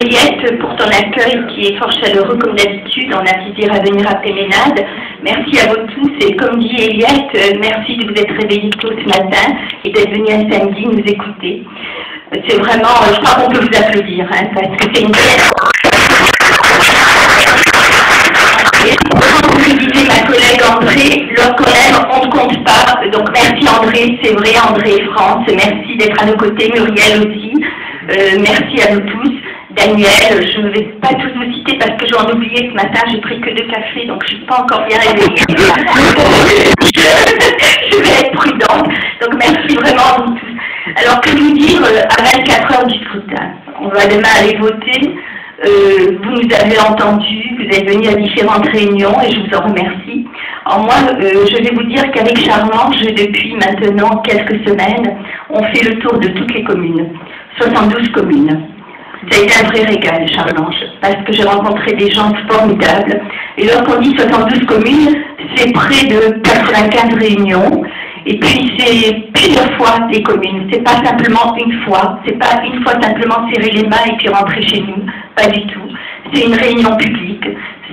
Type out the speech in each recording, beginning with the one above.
Juliette, pour ton accueil qui est fort chaleureux comme d'habitude. On a plaisir à venir à Péménade. Merci à vous tous et comme dit Eliette, merci de vous être réveillés tôt ce matin et d'être venus un samedi nous écouter. C'est vraiment, je crois qu'on peut vous applaudir, hein, parce que c'est une pièce. Et comme vous disait ma collègue André, lorsqu'on aime, on ne compte pas. Donc merci André, c'est vrai André et France, merci d'être à nos côtés, Muriel aussi. Merci à nous tous. Daniel, je ne vais pas tous vous citer parce que j'en oubliais ce matin, j'ai pris que 2 cafés, donc je ne suis pas encore bien réveillée. Je vais être prudente, donc merci vraiment à vous tous. Alors que vous dire à 24 heures du scrutin, on va demain aller voter, vous nous avez entendus, vous êtes venus à différentes réunions et je vous en remercie. Alors moi, je vais vous dire qu'avec Charlange, depuis maintenant quelques semaines, on fait le tour de toutes les communes, 72 communes. Ça a été un vrai régal, Charlange, parce que j'ai rencontré des gens formidables. Et lorsqu'on dit 72 communes, c'est près de 95 réunions. Et puis c'est plusieurs fois des communes. C'est pas simplement une fois. C'est pas une fois simplement serrer les mains et puis rentrer chez nous. Pas du tout. C'est une réunion publique.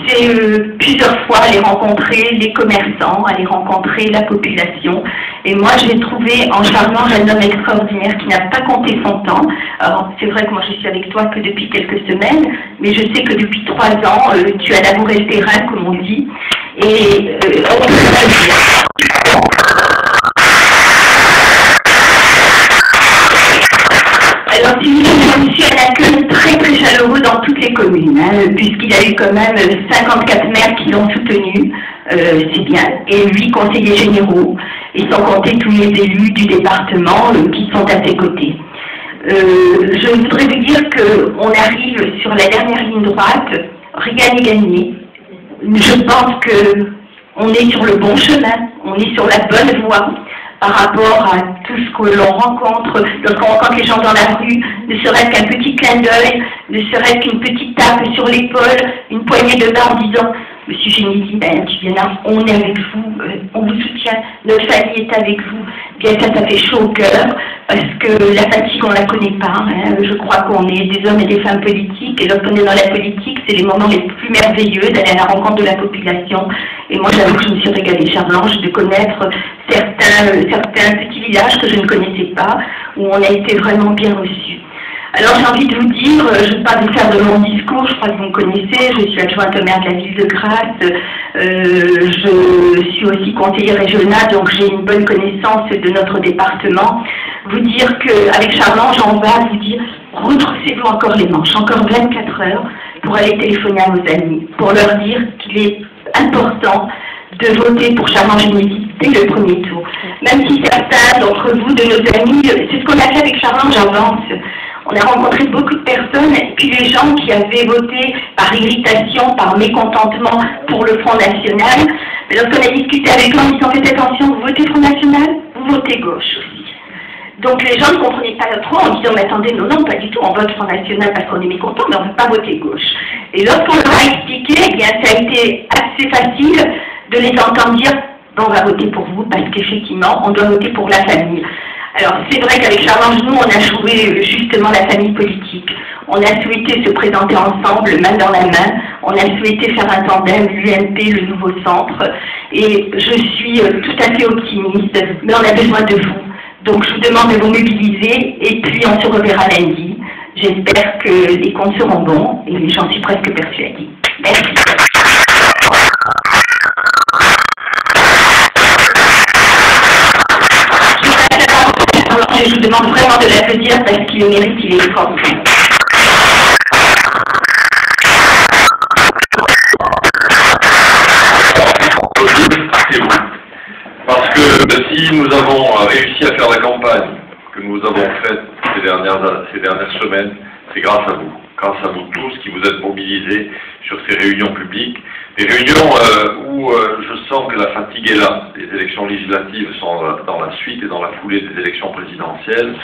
C'est plusieurs fois aller rencontrer les commerçants, aller rencontrer la population. Et moi, j'ai trouvé en Charlange un homme extraordinaire qui n'a pas compté son temps. Alors, c'est vrai que moi, je suis avec toi que depuis quelques semaines, mais je sais que depuis 3 ans, tu as labouré le terrain, comme on dit. Et on peut pas le dire. Alors, si vous avez reçu un accueil très très chaleureux dans toutes les communes, hein, puisqu'il a eu quand même 54 maires qui l'ont soutenu, c'est bien, et 8 conseillers généraux, et sans compter tous les élus du département qui sont à ses côtés. Je voudrais vous dire qu'on arrive sur la dernière ligne droite, rien n'est gagné. Je pense qu'on est sur le bon chemin, on est sur la bonne voie. Par rapport à tout ce que l'on rencontre, lorsqu'on rencontre les gens dans la rue, ne serait-ce qu'un petit clin d'œil, ne serait-ce qu'une petite tape sur l'épaule, une poignée de main en disant « Monsieur Génési, tu viens là, on est avec vous, on vous soutient, notre famille est avec vous ». Bien ça fait chaud au cœur, parce que la fatigue, on ne la connaît pas. Hein. Je crois qu'on est des hommes et des femmes politiques, et lorsqu'on est dans la politique, c'est les moments les plus merveilleux d'aller à la rencontre de la population. Et moi, j'avoue que je me suis régalée, Charlange, de connaître certains petits villages que je ne connaissais pas, où on a été vraiment bien reçus. Alors j'ai envie de vous dire, je ne vais pas vous faire de long discours, je crois que vous me connaissez, je suis adjointe au maire de la ville de Grasse, je suis aussi conseillère régionale, donc j'ai une bonne connaissance de notre département. Vous dire qu'avec Charlange, on va vous dire, retroussez-vous encore les manches, encore 24 heures pour aller téléphoner à nos amis, pour leur dire qu'il est important de voter pour Charlange-Génésis dès le premier tour. Même si certains d'entre vous, de nos amis, c'est ce qu'on a fait avec Charlange Avance. On a rencontré beaucoup de personnes, et puis les gens qui avaient voté par irritation, par mécontentement pour le Front National, mais lorsqu'on a discuté avec eux, ils ont fait attention, vous votez Front National, vous votez gauche aussi. Donc les gens ne comprenaient pas trop en disant, mais attendez, non, pas du tout, on vote Front National parce qu'on est mécontent, mais on ne veut pas voter gauche. Et lorsqu'on leur a expliqué, eh bien ça a été assez facile de les entendre dire, bon, on va voter pour vous parce qu'effectivement, on doit voter pour la famille. Alors, c'est vrai qu'avec Charlange, nous, on a joué justement la famille politique. On a souhaité se présenter ensemble, main dans la main. On a souhaité faire un tandem, l'UMP, le nouveau centre. Et je suis tout à fait optimiste, mais on a besoin de vous. Donc, je vous demande de vous mobiliser et puis on se reverra lundi. J'espère que les comptes seront bons et j'en suis presque persuadée. Merci. Je vous demande vraiment de l'applaudir parce qu'il le mérite, il est extraordinaire. Parce que si nous avons réussi à faire la campagne que nous avons faite ces dernières semaines, c'est grâce à vous tous qui vous êtes mobilisés sur ces réunions publiques. Des réunions où je sens que la fatigue est là. Les élections législatives sont dans la suite et dans la foulée des élections présidentielles.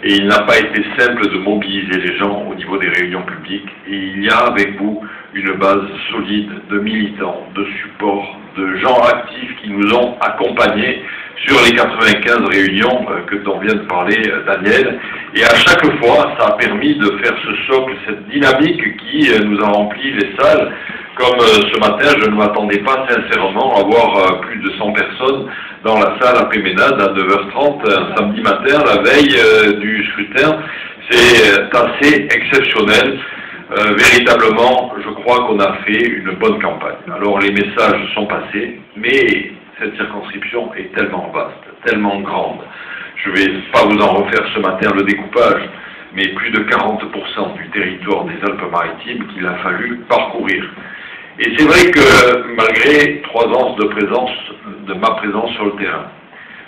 Et il n'a pas été simple de mobiliser les gens au niveau des réunions publiques. Et il y a avec vous une base solide de militants, de supports, de gens actifs qui nous ont accompagnés sur les 95 réunions dont vient de parler Daniel. Et à chaque fois, ça a permis de faire ce socle, cette dynamique qui nous a rempli les salles. Comme ce matin, je ne m'attendais pas sincèrement à voir plus de 100 personnes dans la salle à Péménade à 9h30 un samedi matin, la veille du scrutin. C'est assez exceptionnel. Véritablement, je crois qu'on a fait une bonne campagne. Alors les messages sont passés, mais cette circonscription est tellement vaste, tellement grande. Je ne vais pas vous en refaire ce matin le découpage, mais plus de 40% du territoire des Alpes-Maritimes qu'il a fallu parcourir. Et c'est vrai que malgré 3 ans de ma présence sur le terrain,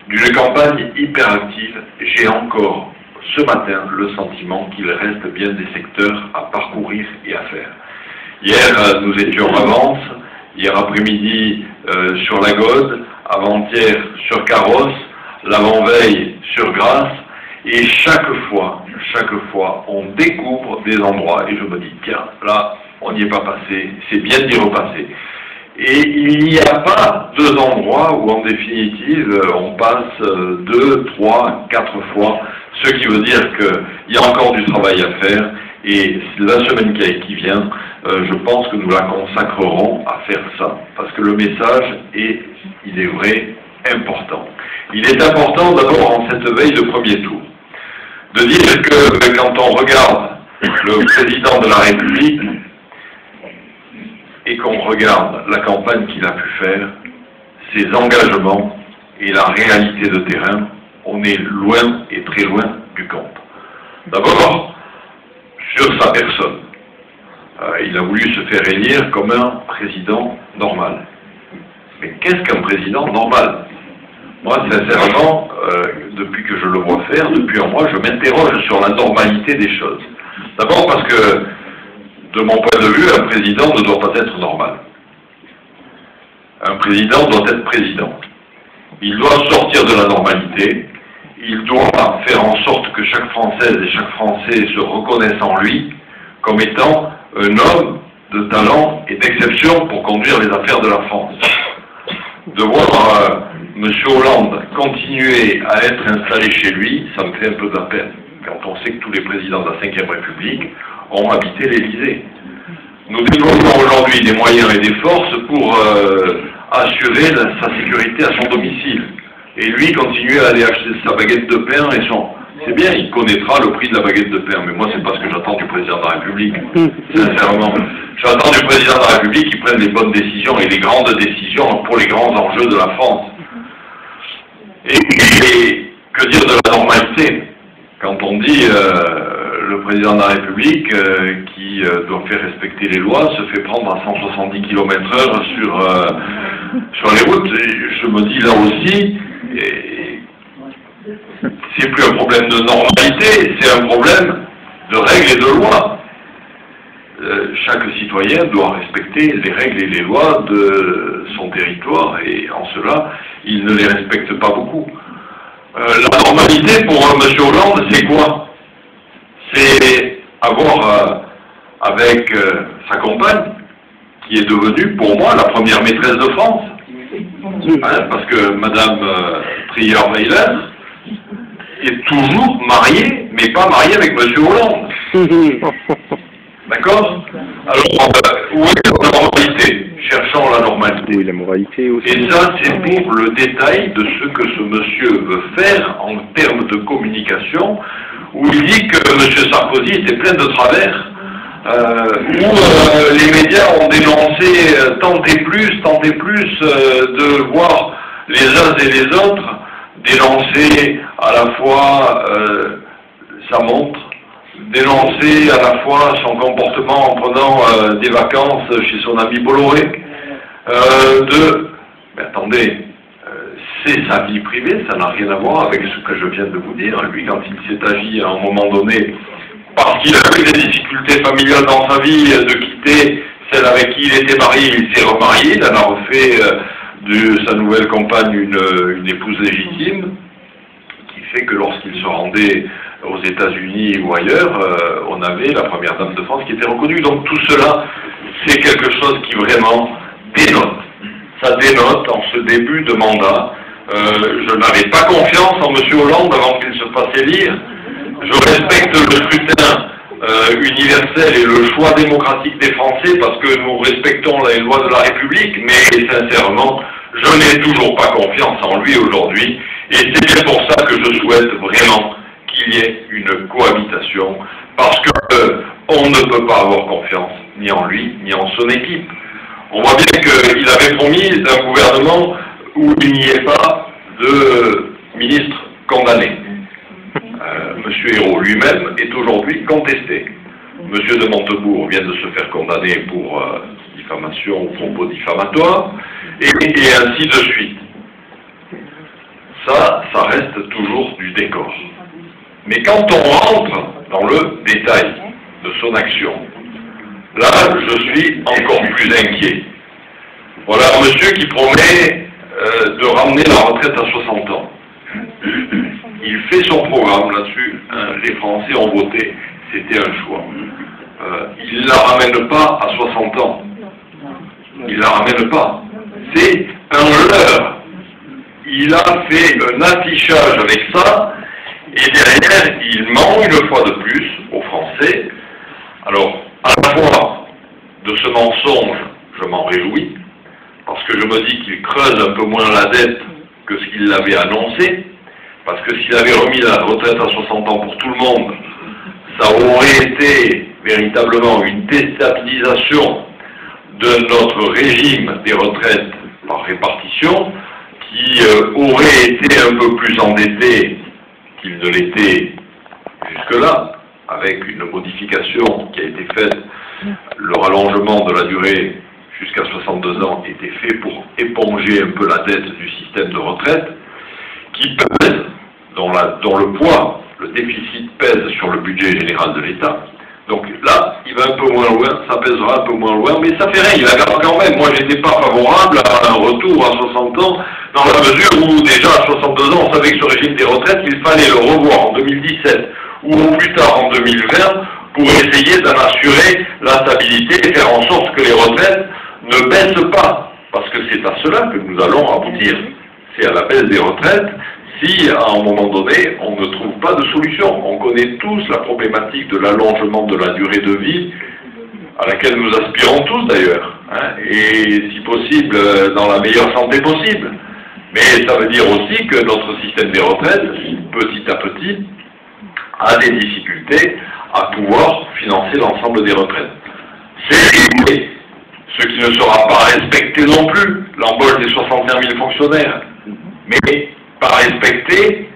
d'une campagne hyper active, j'ai encore ce matin le sentiment qu'il reste bien des secteurs à parcourir et à faire. Hier, nous étions à Vence, hier après-midi sur la Gaude, avant-hier sur Carrosse, l'avant-veille sur Grasse, et chaque fois, on découvre des endroits, et je me dis, tiens, là, on n'y est pas passé, c'est bien d'y repasser. Et il n'y a pas 2 endroits où, en définitive, on passe 2, 3, 4 fois, ce qui veut dire qu'il y a encore du travail à faire, et la semaine qui vient, je pense que nous la consacrerons à faire ça, parce que le message est, il est vrai, important. Il est important d'abord en cette veille de premier tour, de dire que quand on regarde le président de la République, et qu'on regarde la campagne qu'il a pu faire, ses engagements et la réalité de terrain, on est loin et très loin du compte. D'abord, sur sa personne. Il a voulu se faire élire comme un président normal. Mais qu'est-ce qu'un président normal? Moi, sincèrement, depuis que je le vois faire, depuis un mois, je m'interroge sur la normalité des choses. D'abord parce que, de mon point de vue, un président ne doit pas être normal. Un président doit être président. Il doit sortir de la normalité. Il doit faire en sorte que chaque Française et chaque Français se reconnaisse en lui comme étant un homme de talent et d'exception pour conduire les affaires de la France. De voir M. Hollande continuer à être installé chez lui, ça me fait un peu de la peine. Quand on sait que tous les présidents de la Ve République ont habité l'Élysée. Nous déployons aujourd'hui des moyens et des forces pour assurer sa sécurité à son domicile. Et lui continuer à aller acheter sa baguette de pain et son... C'est bien, il connaîtra le prix de la baguette de pain, mais moi c'est pas ce que j'attends du président de la République, sincèrement. J'attends du président de la République qu'il prenne les bonnes décisions et les grandes décisions pour les grands enjeux de la France. Et que dire de la normalité? Quand on dit le président de la République qui doit faire respecter les lois se fait prendre à 170 km/h sur les routes, je me dis là aussi, c'est plus un problème de normalité, c'est un problème de règles et de lois. Chaque citoyen doit respecter les règles et les lois de son territoire, et en cela, il ne les respecte pas beaucoup. La normalité pour M. Hollande, c'est quoi? C'est avoir avec sa compagne, qui est devenue pour moi la première maîtresse de France. Parce que Mme Trier-Weiler est toujours mariée, mais pas mariée avec M. Hollande. D'accord? Alors, où est la normalité? Cherchons la normalité. Oui, la moralité aussi. Et ça, c'est pour le détail de ce que ce monsieur veut faire en termes de communication, où il dit que M. Sarkozy était plein de travers, où les médias ont dénoncé tant et plus de voir les uns et les autres dénoncer à la fois sa montre, dénoncer à la fois son comportement en prenant des vacances chez son ami Bolloré, mais attendez, c'est sa vie privée, ça n'a rien à voir avec ce que je viens de vous dire. Lui, quand il s'est agi à un moment donné, parce qu'il a eu des difficultés familiales dans sa vie, de quitter celle avec qui il était marié, il s'est remarié, il en a refait de sa nouvelle compagne une épouse légitime, qui fait que lorsqu'il se rendait aux États-Unis ou ailleurs, on avait la première dame de France qui était reconnue. Donc tout cela, c'est quelque chose qui vraiment dénote. Ça dénote en ce début de mandat. Je n'avais pas confiance en M. Hollande avant qu'il se fasse élire. Je respecte le scrutin universel et le choix démocratique des Français parce que nous respectons les lois de la République, mais sincèrement, je n'ai toujours pas confiance en lui aujourd'hui. Et c'est bien pour ça que je souhaite vraiment qu'il y ait une cohabitation, parce que on ne peut pas avoir confiance ni en lui, ni en son équipe. On voit bien qu'il avait promis un gouvernement où il n'y ait pas de ministre condamné. Monsieur Ayrault lui-même est aujourd'hui contesté. Monsieur de Montebourg vient de se faire condamner pour diffamation ou propos diffamatoires, et ainsi de suite. Ça reste toujours du décor. Mais quand on rentre dans le détail de son action, là, je suis encore plus inquiet. Voilà un monsieur qui promet de ramener la retraite à 60 ans. Il fait son programme là-dessus, les Français ont voté, c'était un choix. Il ne la ramène pas à 60 ans. Il ne la ramène pas. C'est un leurre. Il a fait un affichage avec ça, et derrière, il ment une fois de plus aux Français. Alors, à la fois de ce mensonge, je m'en réjouis, parce que je me dis qu'il creuse un peu moins la dette que ce qu'il avait annoncé, parce que s'il avait remis la retraite à 60 ans pour tout le monde, ça aurait été véritablement une déstabilisation de notre régime des retraites par répartition, qui aurait été un peu plus endetté qu'il ne l'était jusque-là, avec une modification qui a été faite. Le rallongement de la durée jusqu'à 62 ans était fait pour éponger un peu la dette du système de retraite, qui pèse, dont le poids, le déficit pèse sur le budget général de l'État. Donc là, il va un peu moins loin, ça pèsera un peu moins loin, mais ça fait rien, il la garde quand même. Moi, j'étais pas favorable à un retour à 60 ans, dans la mesure où déjà à 62 ans, on savait que ce régime des retraites, il fallait le revoir en 2017 ou au plus tard en 2020 pour essayer d'en assurer la stabilité et faire en sorte que les retraites ne baissent pas. Parce que c'est à cela que nous allons aboutir. C'est à la baisse des retraites si, à un moment donné, on ne trouve pas de solution. On connaît tous la problématique de l'allongement de la durée de vie, à laquelle nous aspirons tous d'ailleurs, hein, et si possible, dans la meilleure santé possible. Mais ça veut dire aussi que notre système des retraites, petit à petit, a des difficultés à pouvoir financer l'ensemble des retraites. C'est ce qui ne sera pas respecté non plus, l'embauche des 65 000 fonctionnaires. Mais pas respecté,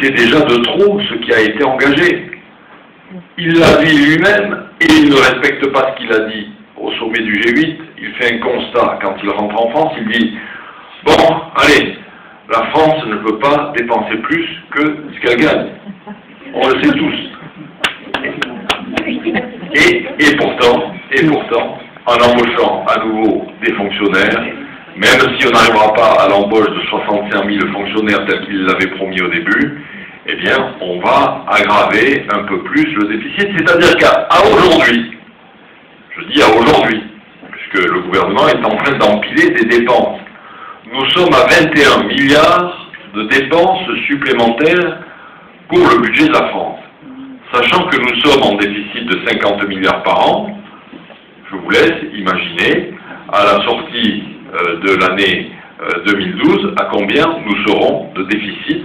c'est déjà de trop ce qui a été engagé. Il l'a dit lui-même et il ne respecte pas ce qu'il a dit au sommet du G8. Il fait un constat quand il rentre en France, il dit « Bon, allez, la France ne peut pas dépenser plus que ce qu'elle gagne. » On le sait tous. Et pourtant, en embauchant à nouveau des fonctionnaires, même si on n'arrivera pas à l'embauche de 65 000 fonctionnaires tel qu'il l'avait promis au début, eh bien, on va aggraver un peu plus le déficit. C'est-à-dire qu'à aujourd'hui, je dis à aujourd'hui, puisque le gouvernement est en train d'empiler des dépenses, nous sommes à 21 milliards de dépenses supplémentaires pour le budget de la France. Sachant que nous sommes en déficit de 50 milliards par an, je vous laisse imaginer, à la sortie de l'année 2012, à combien nous serons de déficit,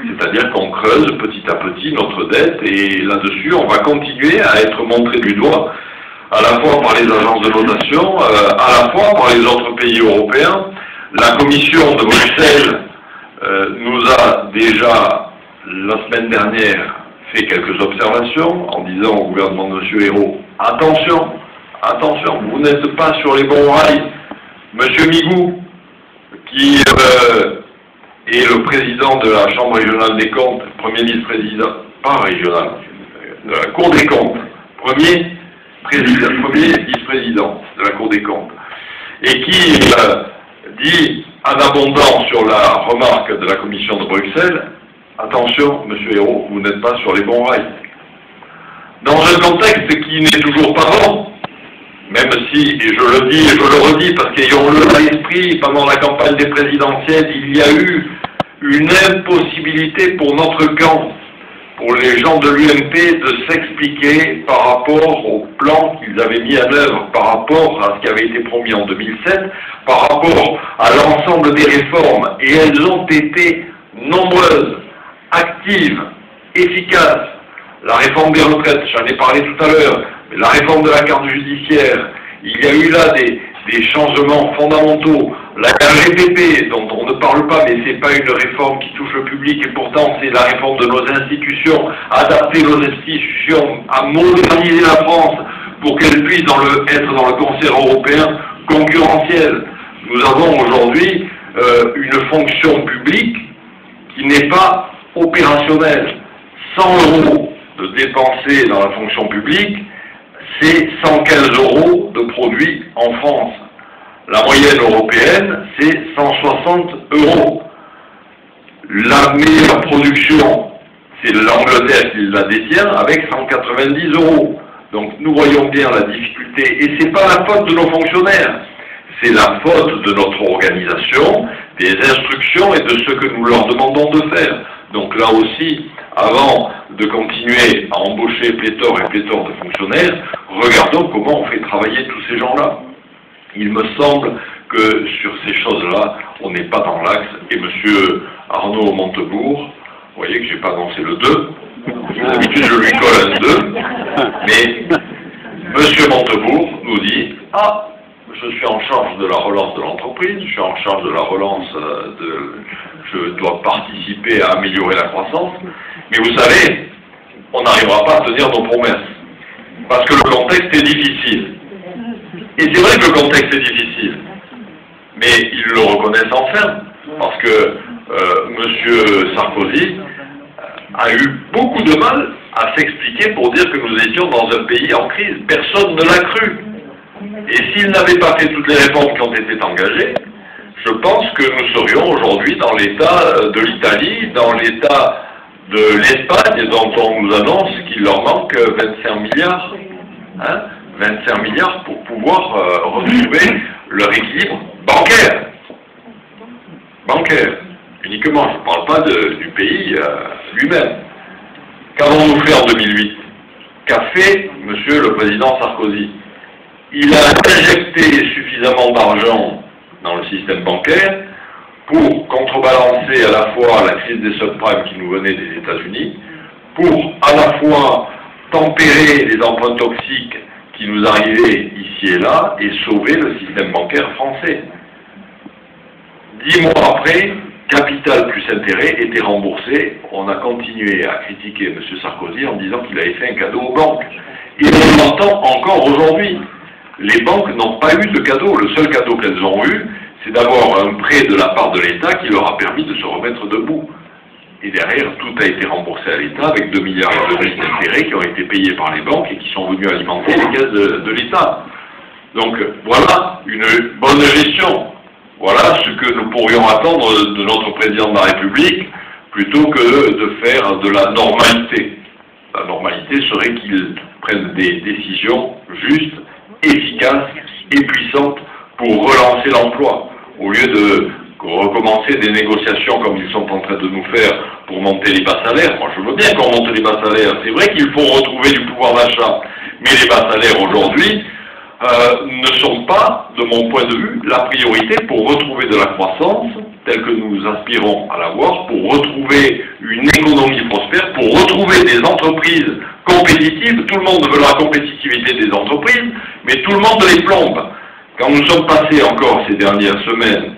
c'est-à-dire qu'on creuse petit à petit notre dette, et là-dessus, on va continuer à être montré du doigt, à la fois par les agences de notation, à la fois par les autres pays européens. La Commission de Bruxelles nous a déjà, la semaine dernière, fait quelques observations en disant au gouvernement de M. Ayrault, attention, attention, vous n'êtes pas sur les bons rails. M. Migou, qui est le président de la Chambre régionale des comptes, premier vice-président, pas régional, de la Cour des comptes, premier vice-président de la Cour des comptes, et qui dit en abondant sur la remarque de la Commission de Bruxelles, attention, monsieur Hérault, vous n'êtes pas sur les bons rails. Dans un contexte qui n'est toujours pas bon, même si, et je le dis et je le redis, parce qu'ayons-le à l'esprit, pendant la campagne des présidentielles, il y a eu une impossibilité pour notre camp, pour les gens de l'UMP, de s'expliquer par rapport au plan qu'ils avaient mis en œuvre, par rapport à ce qui avait été promis en 2007, par rapport à l'ensemble des réformes, et elles ont été nombreuses, actives, efficaces. La réforme des retraites, j'en ai parlé tout à l'heure, mais la réforme de la carte judiciaire, il y a eu là des changements fondamentaux. La RGPP, dont on ne parle pas, mais ce n'est pas une réforme qui touche le public, et pourtant c'est la réforme de nos institutions, adapter nos institutions, à moderniser la France pour qu'elle puisse être dans le concert européen concurrentiel. Nous avons aujourd'hui une fonction publique qui n'est pas opérationnelle. 100 € de dépensés dans la fonction publique, c'est 115 € de produits en France. La moyenne européenne, c'est 160 €. La meilleure production, c'est l'Angleterre qui la détient, avec 190 €. Donc nous voyons bien la difficulté, et ce n'est pas la faute de nos fonctionnaires, c'est la faute de notre organisation, des instructions et de ce que nous leur demandons de faire. Donc là aussi, avant de continuer à embaucher pléthore et pléthore de fonctionnaires, regardons comment on fait travailler tous ces gens-là. Il me semble que sur ces choses-là, on n'est pas dans l'axe. Et M. Arnaud Montebourg, vous voyez que je n'ai pas annoncé le 2, d'habitude je lui colle un 2, mais M. Montebourg nous dit « Ah, je suis en charge de la relance de l'entreprise, je suis en charge de la relance je dois participer à améliorer la croissance, mais vous savez, on n'arrivera pas à tenir nos promesses, parce que le contexte est difficile. Et c'est vrai que le contexte est difficile, mais ils le reconnaissent enfin, parce que M. Sarkozy a eu beaucoup de mal à s'expliquer pour dire que nous étions dans un pays en crise. Personne ne l'a cru. Et s'il n'avait pas fait toutes les réformes qui ont été engagées, je pense que nous serions aujourd'hui dans l'état de l'Italie, dans l'état de l'Espagne, dont on nous annonce qu'il leur manque 25 milliards. Hein, 25 milliards pour pouvoir retrouver leur équilibre bancaire. Bancaire, uniquement, je ne parle pas du pays lui-même. Qu'avons-nous fait en 2008? Qu'a fait Monsieur le Président Sarkozy? Il a injecté suffisamment d'argent dans le système bancaire pour contrebalancer à la fois la crise des subprimes qui nous venait des États-Unis, pour à la fois tempérer les emprunts toxiques qui nous arrivaient ici et là et sauver le système bancaire français. 10 mois après, capital plus intérêt était remboursé. On a continué à critiquer M. Sarkozy en disant qu'il avait fait un cadeau aux banques. Et on l'entend encore aujourd'hui. Les banques n'ont pas eu de cadeau. Le seul cadeau qu'elles ont eu, c'est d'avoir un prêt de la part de l'État qui leur a permis de se remettre debout. Et derrière, tout a été remboursé à l'État avec 2 milliards d'intérêts qui ont été payés par les banques et qui sont venus alimenter les caisses de l'État. Donc voilà une bonne gestion. Voilà ce que nous pourrions attendre de notre président de la République plutôt que de faire de la normalité. La normalité serait qu'il prenne des décisions justes, efficaces et puissantes pour relancer l'emploi, au lieu de recommencer des négociations comme ils sont en train de nous faire pour monter les bas salaires. Moi je veux bien qu'on monte les bas salaires, c'est vrai qu'il faut retrouver du pouvoir d'achat, mais les bas salaires aujourd'hui ne sont pas, de mon point de vue, la priorité pour retrouver de la croissance telle que nous aspirons à l'avoir, pour retrouver une économie prospère, pour retrouver des entreprises compétitives. Tout le monde veut la compétitivité des entreprises, mais tout le monde les plombe. Quand nous sommes passés encore ces dernières semaines,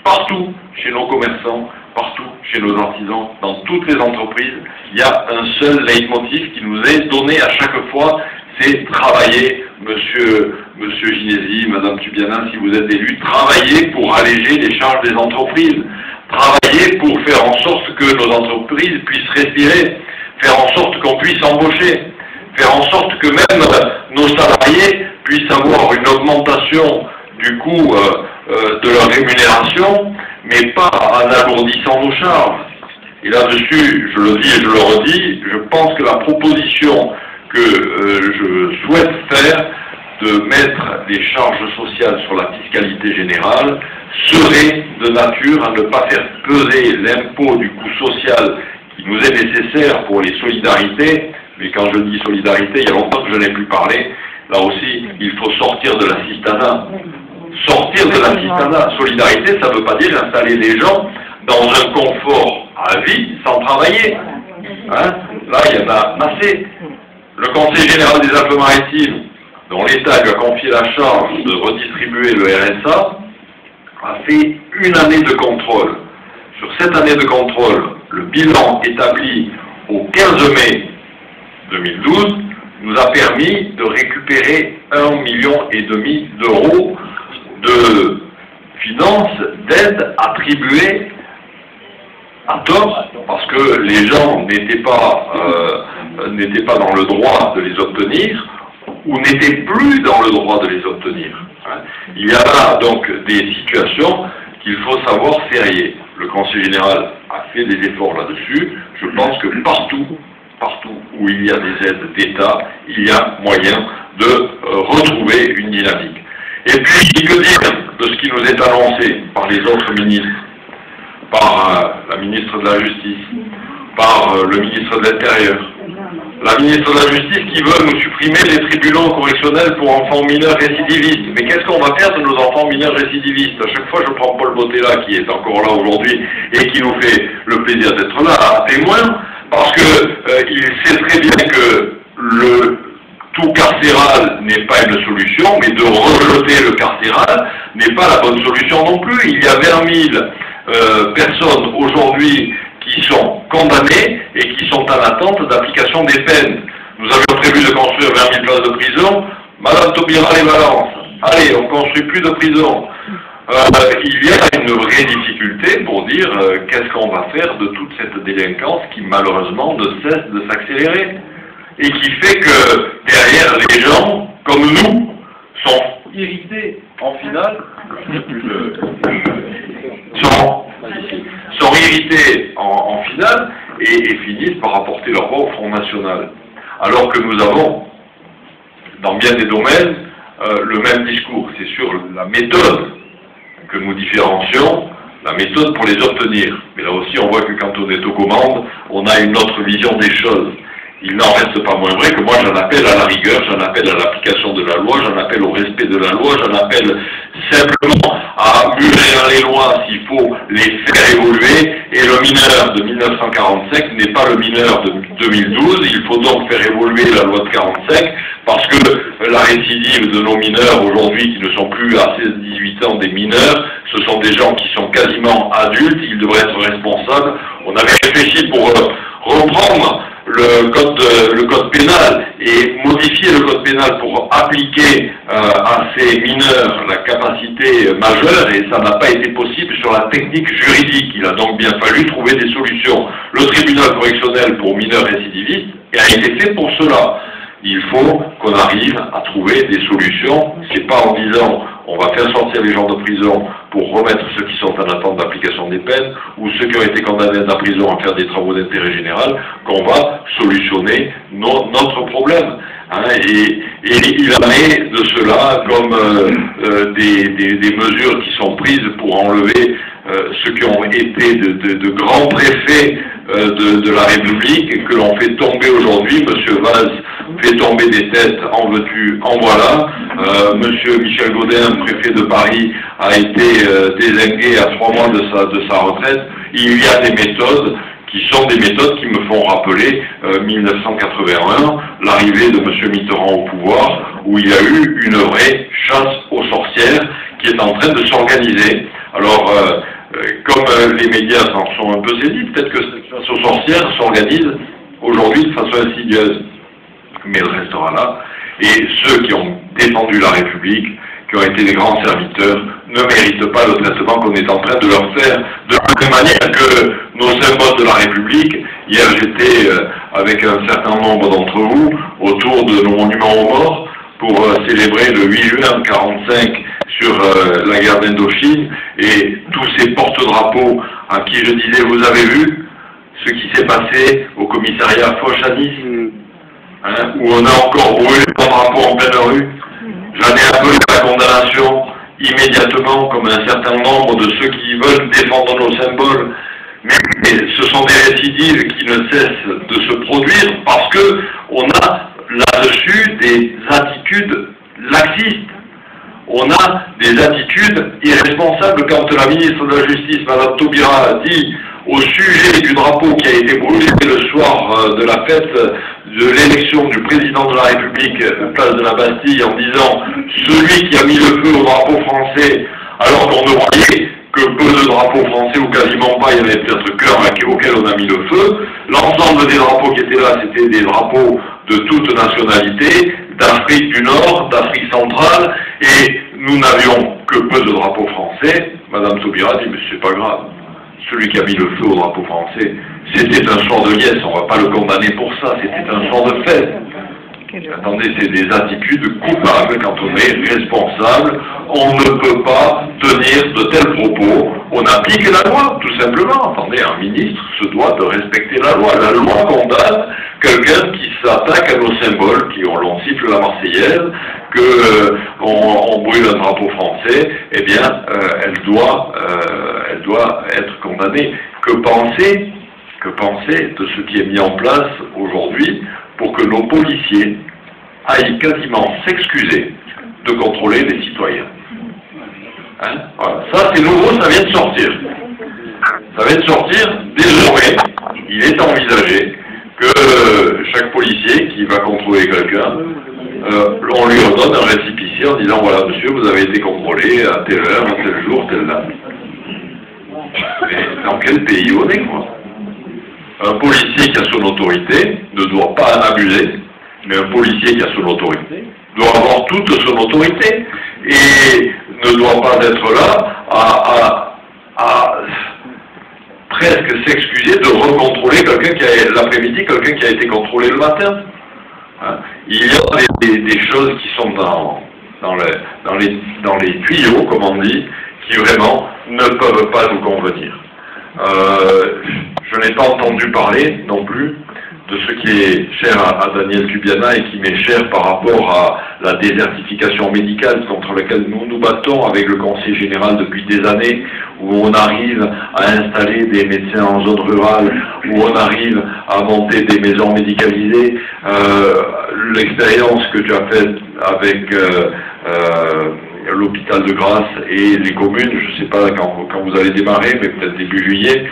partout chez nos commerçants, partout chez nos artisans, dans toutes les entreprises, il y a un seul leitmotiv qui nous est donné à chaque fois, c'est travailler, monsieur Ginesi, madame Tubiana, si vous êtes élus, travailler pour alléger les charges des entreprises, travailler pour faire en sorte que nos entreprises puissent respirer, faire en sorte qu'on puisse embaucher, faire en sorte que même nos salariés puissent avoir une augmentation du coût de leur rémunération, mais pas en alourdissant nos charges. Et là-dessus, je le dis et je le redis, je pense que la proposition que je souhaite faire de mettre les charges sociales sur la fiscalité générale serait de nature à ne pas faire peser l'impôt du coût social qui nous est nécessaire pour les solidarités. Mais quand je dis solidarité, il y a longtemps que je n'ai plus parlé, là aussi, il faut sortir de l'assistanat. Sortir de l'assistanat. Solidarité, ça ne veut pas dire installer les gens dans un confort à vie sans travailler. Hein? Là, il y en a assez. Le Conseil général des Alpes-Maritimes, dont l'État lui a confié la charge de redistribuer le RSA, a fait une année de contrôle. Sur cette année de contrôle, le bilan établi au 15 mai 2012 nous a permis de récupérer 1,5 million d'euros de finances, d'aides attribuées à tort, parce que les gens n'étaient pas dans le droit de les obtenir, ou n'étaient plus dans le droit de les obtenir. Il y a là donc des situations qu'il faut savoir serrer. Le Conseil général a fait des efforts là-dessus. Je pense que partout où il y a des aides d'État, il y a moyen de retrouver une dynamique. Et puis, que dire de ce qui nous est annoncé par les autres ministres, par la ministre de la Justice, par le ministre de l'Intérieur, la ministre de la Justice qui veut nous supprimer les tribunaux correctionnels pour enfants mineurs récidivistes. Mais qu'est-ce qu'on va faire de nos enfants mineurs récidivistes? À chaque fois, je prends Paul Bottella, qui est encore là aujourd'hui, et qui nous fait le plaisir d'être là, à témoin, parce que il sait très bien que le tout carcéral n'est pas une solution, mais de rejeter le carcéral n'est pas la bonne solution non plus. Il y a 20 000 personnes aujourd'hui qui sont condamnées et qui sont en attente d'application des peines. Nous avions prévu de construire 20 000 places de prison. Madame Taubira les Valence, allez, on ne construit plus de prison. Il y a une vraie difficulté pour dire qu'est-ce qu'on va faire de toute cette délinquance qui malheureusement ne cesse de s'accélérer et qui fait que derrière les gens, comme nous, sont irrités en finale, sont irrités en finale et finissent par apporter leur voix au Front National. Alors que nous avons, dans bien des domaines, le même discours. C'est sur la méthode que nous différencions, la méthode pour les obtenir. Mais là aussi, on voit que quand on est aux commandes, on a une autre vision des choses. Il n'en reste pas moins vrai que moi j'en appelle à la rigueur, j'en appelle à l'application de la loi, j'en appelle au respect de la loi, j'en appelle simplement à mûrir les lois s'il faut les faire évoluer. Et le mineur de 1945 n'est pas le mineur de 2012, il faut donc faire évoluer la loi de 45 parce que la récidive de nos mineurs aujourd'hui qui ne sont plus à 16-18 ans des mineurs, ce sont des gens qui sont quasiment adultes, ils devraient être responsables. On avait réfléchi pour reprendre le code pénal et modifier le code pénal pour appliquer à ces mineurs la capacité majeure, et ça n'a pas été possible sur la technique juridique. Il a donc bien fallu trouver des solutions. Le tribunal correctionnel pour mineurs récidivistes a été fait pour cela. Il faut qu'on arrive à trouver des solutions. C'est pas en disant on va faire sortir les gens de prison pour remettre ceux qui sont en attente d'application des peines ou ceux qui ont été condamnés à la prison à faire des travaux d'intérêt général qu'on va solutionner notre problème. Hein, et il en est de cela comme des mesures qui sont prises pour enlever ceux qui ont été de grands préfets de la République, que l'on fait tomber aujourd'hui. Monsieur Valls fait tomber des têtes, en veux-tu, en voilà. Monsieur Michel Gaudin, préfet de Paris, a été dézingué à 3 mois de sa retraite. Il y a des méthodes qui sont des méthodes qui me font rappeler 1981, l'arrivée de M. Mitterrand au pouvoir, où il y a eu une vraie chasse aux sorcières qui est en train de s'organiser. Alors, comme les médias s'en sont un peu saisis, peut-être que cette chasse aux sorcières s'organise aujourd'hui de façon insidieuse. Mais elle restera là. Et ceux qui ont défendu la République, qui ont été des grands serviteurs, ne méritent pas le traitement qu'on est en train de leur faire. De la même manière que nos symboles de la République, hier j'étais avec un certain nombre d'entre vous autour de nos monuments aux morts pour célébrer le 8 juin 1945 sur la guerre d'Indochine, et tous ces porte-drapeaux à qui je disais, vous avez vu, ce qui s'est passé au commissariat Foch à Nice, hein, où on a encore brûlé un drapeau en pleine rue. J'en ai appelé la condamnation immédiatement, comme un certain nombre de ceux qui veulent défendre nos symboles. Mais ce sont des récidives qui ne cessent de se produire parce que on a là-dessus des attitudes laxistes. On a des attitudes irresponsables quand la ministre de la Justice, Mme Taubira, dit au sujet du drapeau qui a été brûlé le soir de la fête de l'élection du président de la République, place de la Bastille, en disant « celui qui a mis le feu au drapeau français », alors qu'on ne voyait que peu de drapeaux français, ou quasiment pas, il y avait peut-être qu'un auquel on a mis le feu. L'ensemble des drapeaux qui étaient là, c'était des drapeaux de toute nationalité, d'Afrique du Nord, d'Afrique centrale, et nous n'avions que peu de drapeaux français. Madame Taubira dit, mais c'est pas grave. Celui qui a mis le feu au drapeau français, c'était un soir de liesse, on ne va pas le condamner pour ça, c'était un soir de fête. Attendez, c'est des attitudes coupables quand on est responsable. On ne peut pas tenir de tels propos. On applique la loi, tout simplement. Attendez, un ministre se doit de respecter la loi. La loi condamne quelqu'un qui s'attaque à nos symboles, l'on siffle la Marseillaise, qu'on brûle un drapeau français. Eh bien, elle doit être condamnée. Que penser de ce qui est mis en place aujourd'hui pour que nos policiers aillent quasiment s'excuser de contrôler les citoyens. Hein, voilà. Ça, c'est nouveau, ça vient de sortir. Ça vient de sortir, désormais, il est envisagé que chaque policier qui va contrôler quelqu'un, on lui redonne un récépissé en disant, voilà, monsieur, vous avez été contrôlé à telle heure, à tel jour, telle date. Mais dans quel pays on est, quoi? Un policier qui a son autorité ne doit pas en abuser, mais un policier qui a son autorité doit avoir toute son autorité et ne doit pas être là à presque s'excuser de recontrôler quelqu'un qui a l'après-midi, quelqu'un qui a été contrôlé le matin. Hein? Il y a des choses qui sont dans les tuyaux, comme on dit, qui vraiment ne peuvent pas nous convenir. Je n'ai pas entendu parler non plus de ce qui est cher à Daniel Kubiana et qui m'est cher par rapport à la désertification médicale contre laquelle nous nous battons avec le Conseil général depuis des années, où on arrive à installer des médecins en zone rurale, où on arrive à monter des maisons médicalisées. L'expérience que tu as faite avec l'hôpital de Grasse et les communes, je ne sais pas quand vous allez démarrer, mais peut-être début juillet,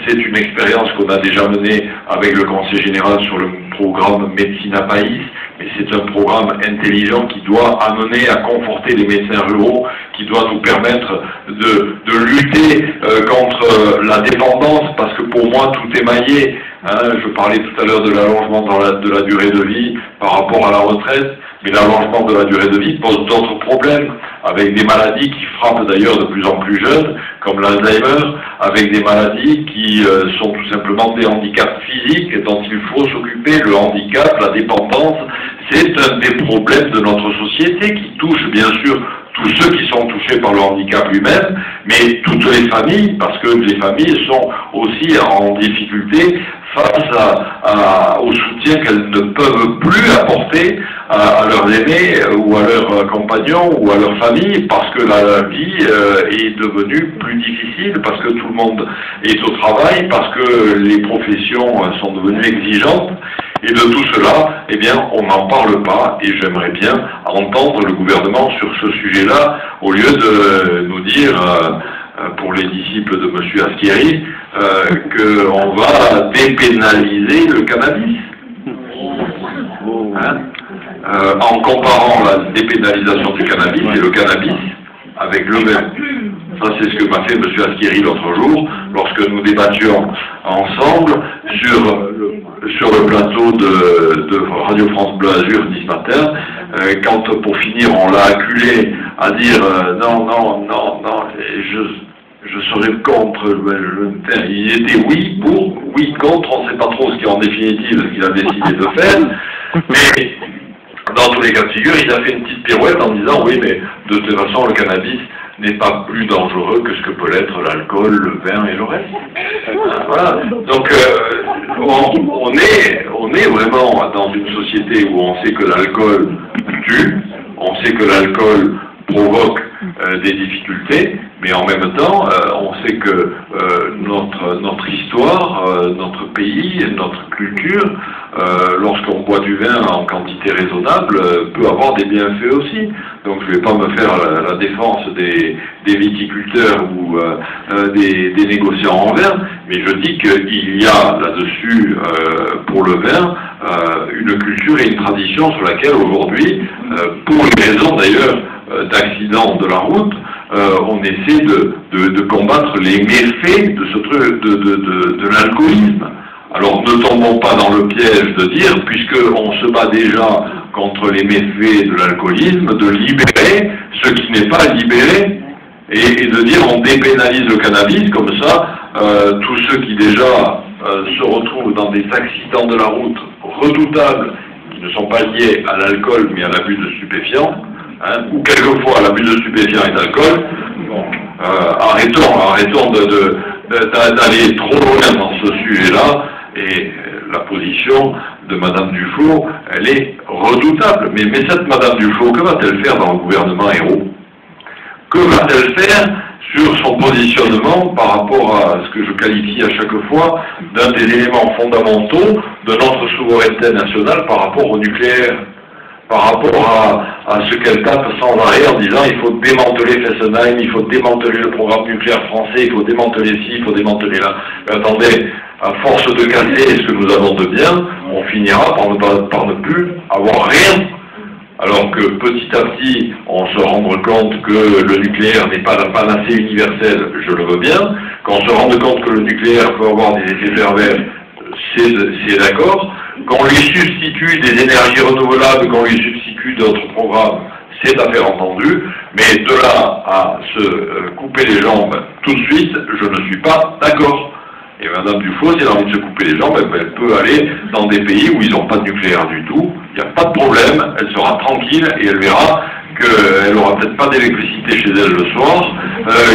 c'est une expérience qu'on a déjà menée avec le Conseil général sur le programme Médecine à Pays, mais c'est un programme intelligent qui doit amener à conforter les médecins ruraux, qui doit nous permettre de lutter contre la dépendance, parce que pour moi tout est maillé. Hein, je parlais tout à l'heure de l'allongement de la durée de vie par rapport à la retraite, mais l'allongement de la durée de vie pose d'autres problèmes, avec des maladies qui frappent d'ailleurs de plus en plus jeunes, comme l'Alzheimer, avec des maladies qui sont tout simplement des handicaps physiques dont il faut s'occuper. Le handicap, la dépendance, c'est un des problèmes de notre société qui touche bien sûr tous ceux qui sont touchés par le handicap lui-même, mais toutes les familles, parce que les familles sont aussi en difficulté face au soutien qu'elles ne peuvent plus apporter à leurs aînés ou à leurs compagnons ou à leur famille, parce que la vie est devenue plus difficile, parce que tout le monde est au travail, parce que les professions sont devenues exigeantes. Et de tout cela, eh bien, on n'en parle pas, et j'aimerais bien entendre le gouvernement sur ce sujet-là, au lieu de nous dire, pour les disciples de M. Askieri, qu'on va dépénaliser le cannabis. Hein? En comparant la dépénalisation du cannabis et le cannabis avec le même. Ça, c'est ce que m'a fait M. Askieri l'autre jour, lorsque nous débattions ensemble sur le plateau de Radio France Bleu Azur ce matin, quand pour finir on l'a acculé à dire non, je serais contre, il était oui, pour, oui, contre, on ne sait pas trop ce qu'en définitive ce qu'il a décidé de faire, mais dans tous les cas de figure, il a fait une petite pirouette en disant oui, mais de toute façon le cannabis n'est pas plus dangereux que ce que peut l'être l'alcool, le vin et le reste. Voilà. Donc on est vraiment dans une société où on sait que l'alcool tue, on sait que l'alcool provoque des difficultés, mais en même temps, on sait que notre histoire, notre pays, notre culture, lorsqu'on boit du vin en quantité raisonnable, peut avoir des bienfaits aussi. Donc je ne vais pas me faire la défense des viticulteurs ou des négociants en vin, mais je dis qu'il y a là-dessus, pour le vin, une culture et une tradition sur laquelle aujourd'hui, pour les raisons d'ailleurs d'accidents de la route, on essaie de combattre les méfaits de ce truc de l'alcoolisme. Alors ne tombons pas dans le piège de dire, puisqu'on se bat déjà contre les méfaits de l'alcoolisme, de libérer ce qui n'est pas libéré, et de dire on dépénalise le cannabis, comme ça, tous ceux qui déjà se retrouvent dans des accidents de la route redoutables, qui ne sont pas liés à l'alcool mais à l'abus de stupéfiants, hein, ou quelquefois à l'abus de stupéfiants et d'alcool, bon, arrêtons d'aller trop loin dans ce sujet-là, et la position de Madame Duflot, elle est redoutable. Mais cette Madame Duflot, que va-t-elle faire dans le gouvernement Ayrault? Que va-t-elle faire sur son positionnement par rapport à ce que je qualifie à chaque fois d'un des éléments fondamentaux de notre souveraineté nationale par rapport au nucléaire, par rapport à ce qu'elle tape sans arrêt en disant il faut démanteler Fessenheim, il faut démanteler le programme nucléaire français, il faut démanteler ci, il faut démanteler là. Mais attendez, à force de casser ce que nous avons de bien, on finira par ne plus avoir rien. Alors que petit à petit, on se rend compte que le nucléaire n'est pas la panacée universelle, je le veux bien, qu'on se rende compte que le nucléaire peut avoir des effets pervers, c'est d'accord, qu'on lui substitue des énergies renouvelables, qu'on lui substitue d'autres programmes, c'est affaire entendue, mais de là à se couper les jambes tout de suite, je ne suis pas d'accord. Et Madame Duflot, si elle a envie de se couper les jambes, elle peut aller dans des pays où ils n'ont pas de nucléaire du tout, il n'y a pas de problème, elle sera tranquille et elle verra qu'elle n'aura peut-être pas d'électricité chez elle le soir,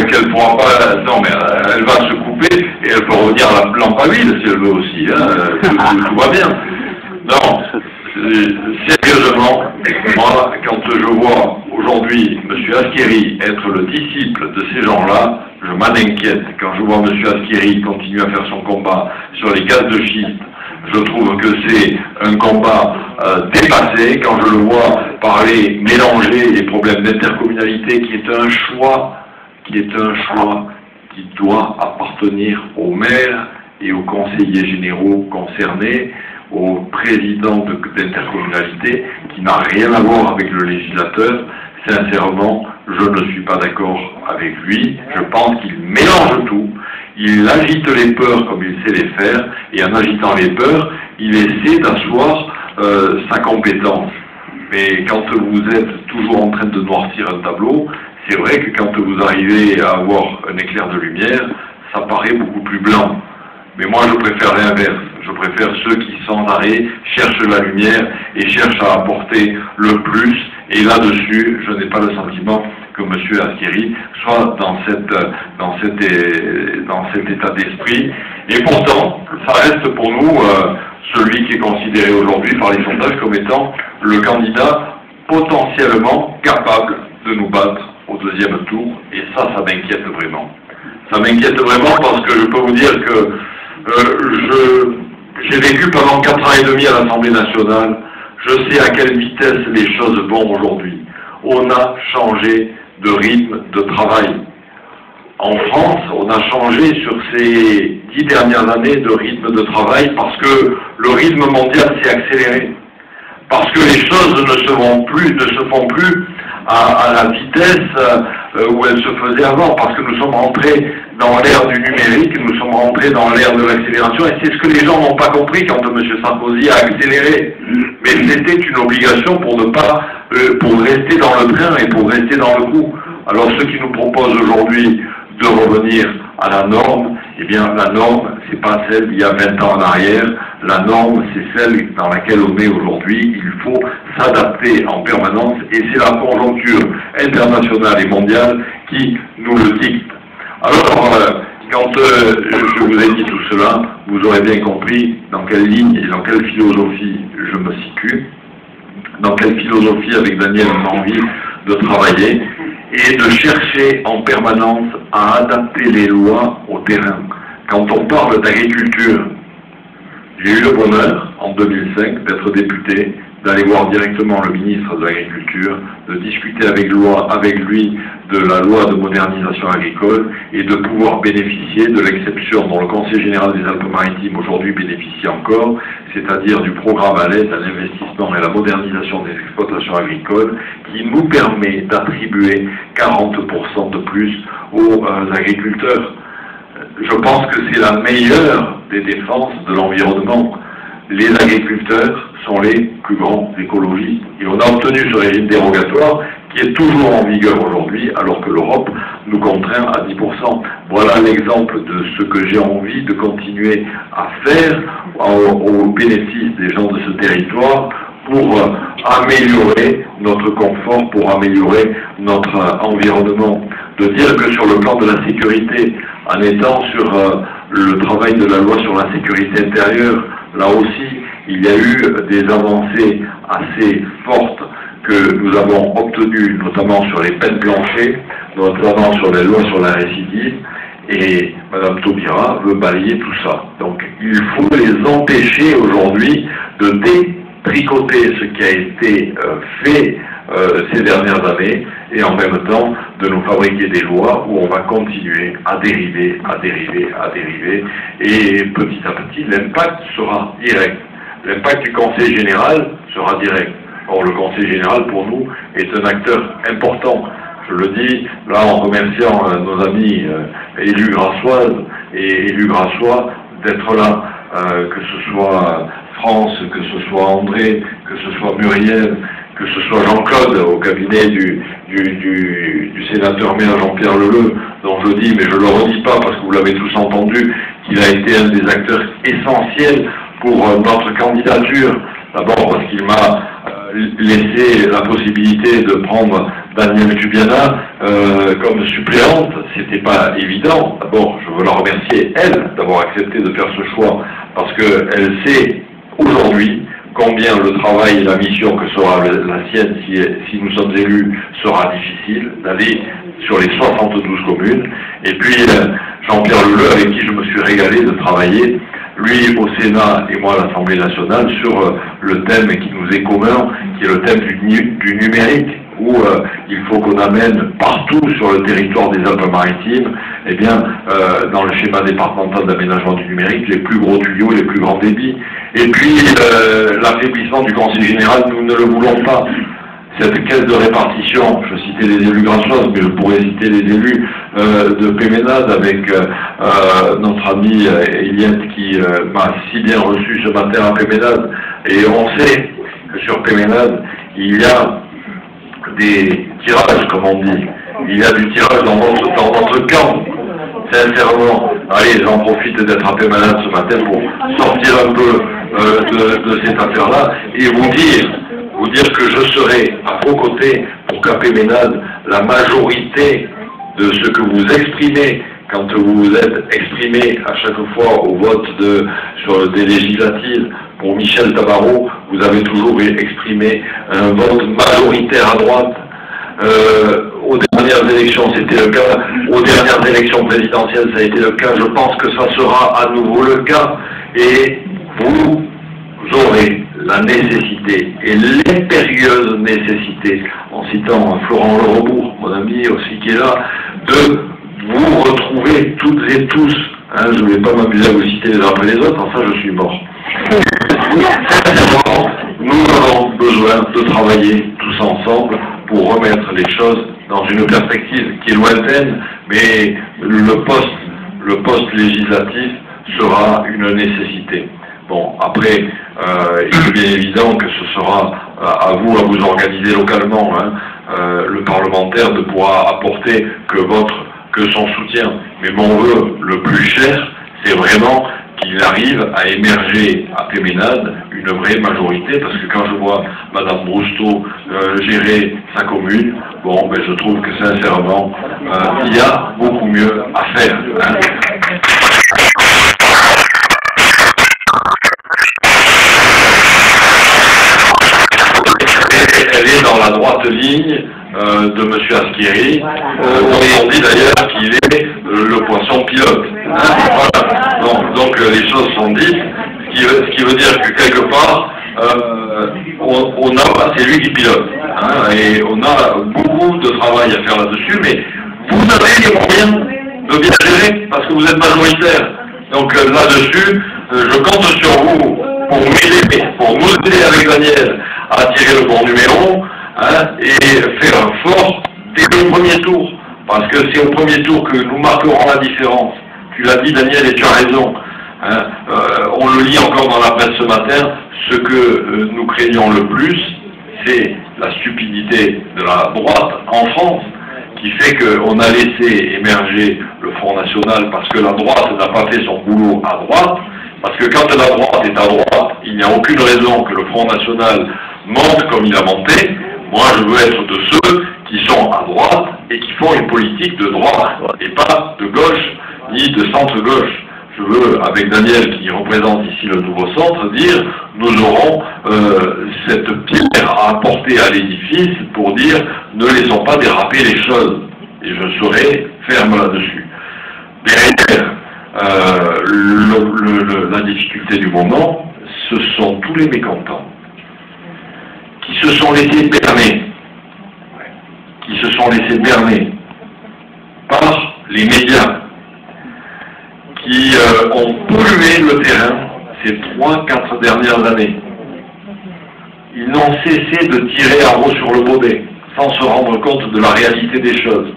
qu'elle pourra pas... Non, mais elle va se couper et elle peut revenir à la lampe à huile si elle veut aussi, hein, tout va bien. Non, sérieusement, moi, quand je vois aujourd'hui M. Askeri être le disciple de ces gens-là, je m'en inquiète. Quand je vois M. Askeri continuer à faire son combat sur les gaz de schiste, je trouve que c'est un combat dépassé. Quand je le vois parler, mélanger les problèmes d'intercommunalité, qui est un choix qui doit appartenir aux maires et aux conseillers généraux concernés, au président d'intercommunalité, qui n'a rien à voir avec le législateur. Sincèrement, je ne suis pas d'accord avec lui. Je pense qu'il mélange tout. Il agite les peurs comme il sait les faire, et en agitant les peurs, il essaie d'asseoir sa compétence. Mais quand vous êtes toujours en train de noircir un tableau, c'est vrai que quand vous arrivez à avoir un éclair de lumière, ça paraît beaucoup plus blanc. Mais moi, je préfère l'inverse. Je préfère ceux qui, sans arrêt, cherchent la lumière et cherchent à apporter le plus. Et là-dessus, je n'ai pas le sentiment que M. Askeri soit dans cet état d'esprit. Et pourtant, ça reste pour nous celui qui est considéré aujourd'hui par les sondages comme étant le candidat potentiellement capable de nous battre au deuxième tour. Et ça m'inquiète vraiment. Ça m'inquiète vraiment parce que je peux vous dire que j'ai vécu pendant 4 ans et demi à l'Assemblée nationale. Je sais à quelle vitesse les choses vont aujourd'hui. On a changé de rythme de travail. En France, on a changé sur ces 10 dernières années de rythme de travail parce que le rythme mondial s'est accéléré. Parce que les choses ne se font plus à la vitesse où elles se faisaient avant, parce que nous sommes rentrés dans l'ère du numérique, nous sommes rentrés dans l'ère de l'accélération, et c'est ce que les gens n'ont pas compris quand M. Sarkozy a accéléré. Mais c'était une obligation pour ne pas, pour rester dans le train et pour rester dans le coup. Alors ceux qui nous proposent aujourd'hui de revenir à la norme, eh bien la norme, c'est pas celle d'il y a 20 ans en arrière, la norme, c'est celle dans laquelle on est aujourd'hui. Il faut s'adapter en permanence et c'est la conjoncture internationale et mondiale qui nous le dicte. Alors, quand je vous ai dit tout cela, vous aurez bien compris dans quelle ligne et dans quelle philosophie je me situe, dans quelle philosophie avec Daniel on a envie de travailler et de chercher en permanence à adapter les lois au terrain. Quand on parle d'agriculture, j'ai eu le bonheur, en 2005, d'être député, d'aller voir directement le ministre de l'Agriculture, de discuter avec lui de la loi de modernisation agricole et de pouvoir bénéficier de l'exception dont le Conseil général des Alpes-Maritimes aujourd'hui bénéficie encore, c'est-à-dire du programme à l'aide à l'investissement et à la modernisation des exploitations agricoles qui nous permet d'attribuer 40% de plus aux agriculteurs. Je pense que c'est la meilleure des défenses de l'environnement. Les agriculteurs sont les plus grands écologistes. Et on a obtenu ce régime dérogatoire qui est toujours en vigueur aujourd'hui, alors que l'Europe nous contraint à 10%. Voilà l'exemple de ce que j'ai envie de continuer à faire au bénéfice des gens de ce territoire pour améliorer notre confort, pour améliorer notre environnement. De dire que sur le plan de la sécurité, en étant sur le travail de la loi sur la sécurité intérieure, là aussi, il y a eu des avancées assez fortes que nous avons obtenues, notamment sur les peines planchées, notamment sur les lois sur la récidive, et Mme Taubira veut balayer tout ça. Donc il faut les empêcher aujourd'hui de détricoter ce qui a été fait ces dernières années, et en même temps de nous fabriquer des lois où on va continuer à dériver, et petit à petit l'impact sera direct. L'impact du Conseil général sera direct. Or le Conseil général pour nous est un acteur important. Je le dis là en remerciant nos amis élus grassoises et élus grassois d'être là, que ce soit France, que ce soit André, que ce soit Muriel, que ce soit Jean-Claude au cabinet du sénateur maire Jean-Pierre Leleu, dont je dis, mais je ne le redis pas parce que vous l'avez tous entendu, qu'il a été un des acteurs essentiels pour notre candidature. D'abord parce qu'il m'a laissé la possibilité de prendre Daniel Tubiana comme suppléante. C'était pas évident. D'abord, je veux la remercier, elle, d'avoir accepté de faire ce choix, parce qu'elle sait aujourd'hui combien le travail et la mission que sera la sienne si nous sommes élus sera difficile, d'aller sur les 72 communes. Et puis Jean-Pierre Leleu, avec qui je me suis régalé de travailler, lui au Sénat et moi à l'Assemblée nationale, sur le thème qui nous est commun, qui est le thème du numérique, où il faut qu'on amène partout sur le territoire des Alpes-Maritimes, eh bien, dans le schéma départemental d'aménagement du numérique, les plus gros tuyaux, les plus grands débits. Et puis, l'affaiblissement du Conseil général, nous ne le voulons pas. Cette caisse de répartition, je citais les élus grassoises, mais je pourrais citer les élus de Péménade avec notre ami Eliette qui m'a si bien reçu ce matin à Péménade. Et on sait que sur Péménade, il y a des tirages, comme on dit. Il y a du tirage dans notre camp. Sincèrement, allez, j'en profite d'être un peu malade ce matin pour sortir un peu de cette affaire-là et vous dire que je serai à vos côtés pour qu'à Péménade, la majorité de ce que vous exprimez quand vous vous êtes exprimé à chaque fois au vote sur des législatives pour Michel Tabarot, vous avez toujours exprimé un vote majoritaire à droite. Aux dernières élections, c'était le cas. Aux dernières élections présidentielles, ça a été le cas. Je pense que ça sera à nouveau le cas. Et vous aurez la nécessité et l'impérieuse nécessité, en citant Florent Lerebourg, mon ami aussi qui est là, de vous retrouver toutes et tous. Hein, je ne vais pas m'amuser à vous citer les uns après les autres, en ça je suis mort. Nous avons besoin de travailler tous ensemble pour remettre les choses dans une perspective qui est lointaine, mais le poste législatif sera une nécessité. Bon, après, il est bien évident que ce sera à vous à vous organiser localement. Hein. Le parlementaire ne pourra apporter que que son soutien. Mais mon vœu le plus cher, c'est vraiment qu'il arrive à émerger à Péménade une vraie majorité, parce que quand je vois Madame Brousteau gérer sa commune, bon, ben, je trouve que sincèrement, il y a beaucoup mieux à faire. Hein. Elle est dans la droite ligne de M. Asquiry, dont on dit d'ailleurs qu'il est le poisson pilote. Hein, voilà. Donc les choses sont dites, ce qui veut dire que quelque part, c'est lui qui pilote. Hein, et on a beaucoup de travail à faire là-dessus, mais vous avez les moyens de bien gérer, parce que vous êtes majoritaire. Donc là-dessus, je compte sur vous pour m'aider, pour nous aider avec Daniel à tirer le bon numéro, hein, et faire fort dès le premier tour. Parce que c'est au premier tour que nous marquerons la différence. Tu l'as dit, Daniel, et tu as raison. Hein, on le lit encore dans la presse ce matin. Ce que nous craignons le plus, c'est la stupidité de la droite en France, qui fait qu'on a laissé émerger le Front National parce que la droite n'a pas fait son boulot à droite. Parce que quand la droite est à droite, il n'y a aucune raison que le Front National monte comme il a monté. Moi, je veux être de ceux qui sont à droite et qui font une politique de droite et pas de gauche ni de centre-gauche. Je veux, avec Daniel qui représente ici le nouveau centre, dire nous aurons cette pierre à apporter à l'édifice pour dire ne laissons pas déraper les choses. Et je serai ferme là-dessus. Derrière la difficulté du moment, ce sont tous les mécontents qui se sont laissés berner, par les médias qui ont pollué le terrain ces 3-4 dernières années. Ils n'ont cessé de tirer à veau sur le baudet, sans se rendre compte de la réalité des choses,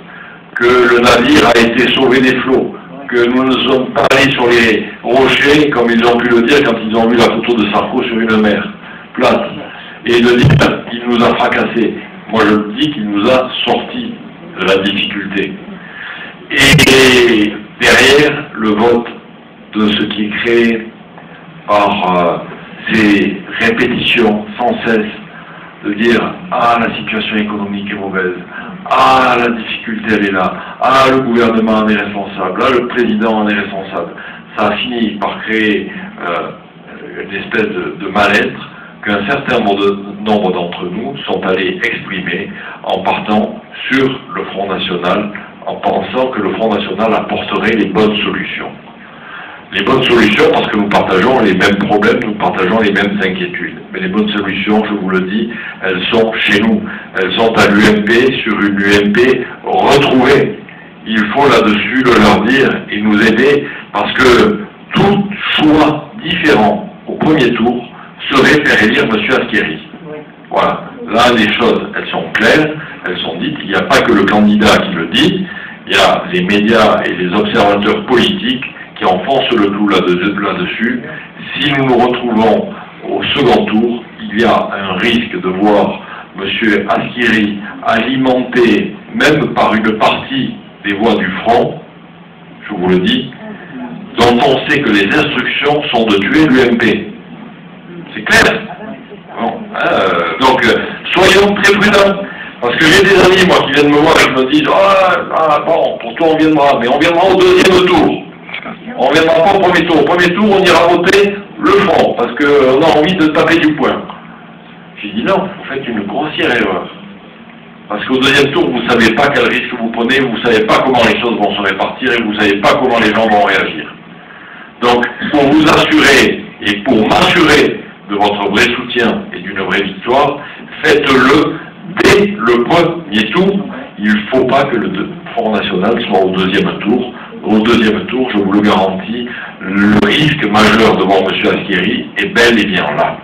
que le navire a été sauvé des flots, que nous ne sommes pas allés sur les rochers, comme ils ont pu le dire quand ils ont vu la photo de Sarko sur une mer plate, et de dire qu'il nous a fracassés. Moi je dis qu'il nous a sortis de la difficulté. Et derrière le vote de ce qui est créé par ces répétitions sans cesse de dire « Ah, la situation économique est mauvaise. Ah, la difficulté, elle est là. Ah, le gouvernement en est responsable. Ah, le président en est responsable. » Ça a fini par créer une espèce de mal-être qu'un certain nombre d'entre nous sont allés exprimer en partant sur le Front National, en pensant que le Front National apporterait les bonnes solutions. Les bonnes solutions parce que nous partageons les mêmes problèmes, nous partageons les mêmes inquiétudes. Mais les bonnes solutions, je vous le dis, elles sont chez nous. Elles sont à l'UMP, sur une UMP retrouvée. Il faut là-dessus le leur dire et nous aider parce que tout choix différent au premier tour serait faire élire M. Asquiry. Voilà. Là, les choses, elles sont claires, elles sont dites. Il n'y a pas que le candidat qui le dit, il y a les médias et les observateurs politiques qui enfoncent le clou là-dessus. Si nous nous retrouvons au second tour, il y a un risque de voir M. Asquiry alimenté, même par une partie des voix du Front, je vous le dis, dont on sait que les instructions sont de tuer l'UMP. C'est clair. Bon, donc, soyons très prudents. Parce que j'ai des amis, moi, qui viennent me voir et qui me disent « Ah, bon, pour toi on viendra, mais on viendra au deuxième tour. On ne viendra pas au premier tour. Au premier tour, on ira voter le Front, parce qu'on a envie de taper du poing. » J'ai dit « Non, vous faites une grossière erreur. Parce qu'au deuxième tour, vous ne savez pas quel risque vous prenez, vous ne savez pas comment les choses vont se répartir et vous ne savez pas comment les gens vont réagir. Donc, pour vous assurer et pour m'assurer de votre vrai soutien et d'une vraie victoire, faites-le dès le premier tour. Il ne faut pas que le Front National soit au deuxième tour. Au deuxième tour, je vous le garantis, le risque majeur devant M. Asquiry est bel et bien là.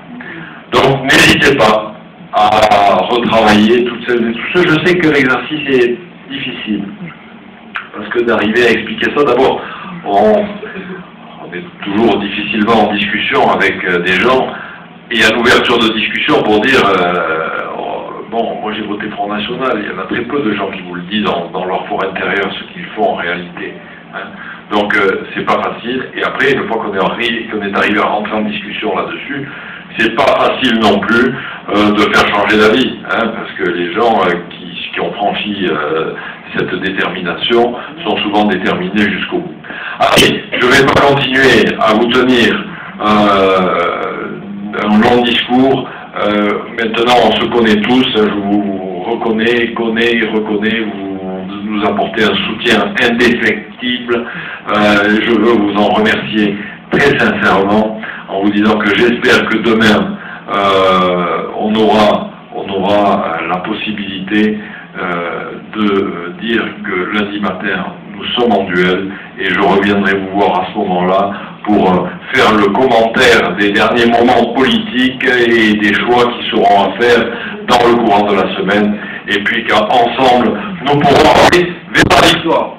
Donc, n'hésitez pas à retravailler toutes celles et tous ceux. Je sais que l'exercice est difficile. Parce que d'arriver à expliquer ça, d'abord, on est toujours difficilement en discussion avec des gens et à l'ouverture de discussion pour dire bon, moi j'ai voté Front National, il y en a très peu de gens qui vous le disent dans leur fort intérieur ce qu'ils font en réalité. Hein. Donc c'est pas facile, et après, une fois qu'on est arrivé à rentrer en discussion là-dessus, c'est pas facile non plus de faire changer d'avis, hein, parce que les gens qui ont franchi cette détermination sont souvent déterminés jusqu'au bout. Allez, je ne vais pas continuer à vous tenir un long discours. Maintenant, on se connaît tous, je vous reconnais, vous nous apportez un soutien indéfectible. Je veux vous en remercier très sincèrement en vous disant que j'espère que demain on aura la possibilité de dire que lundi matin nous sommes en duel, et je reviendrai vous voir à ce moment-là pour faire le commentaire des derniers moments politiques et des choix qui seront à faire dans le courant de la semaine, et puis qu'ensemble nous pourrons aller vers la victoire.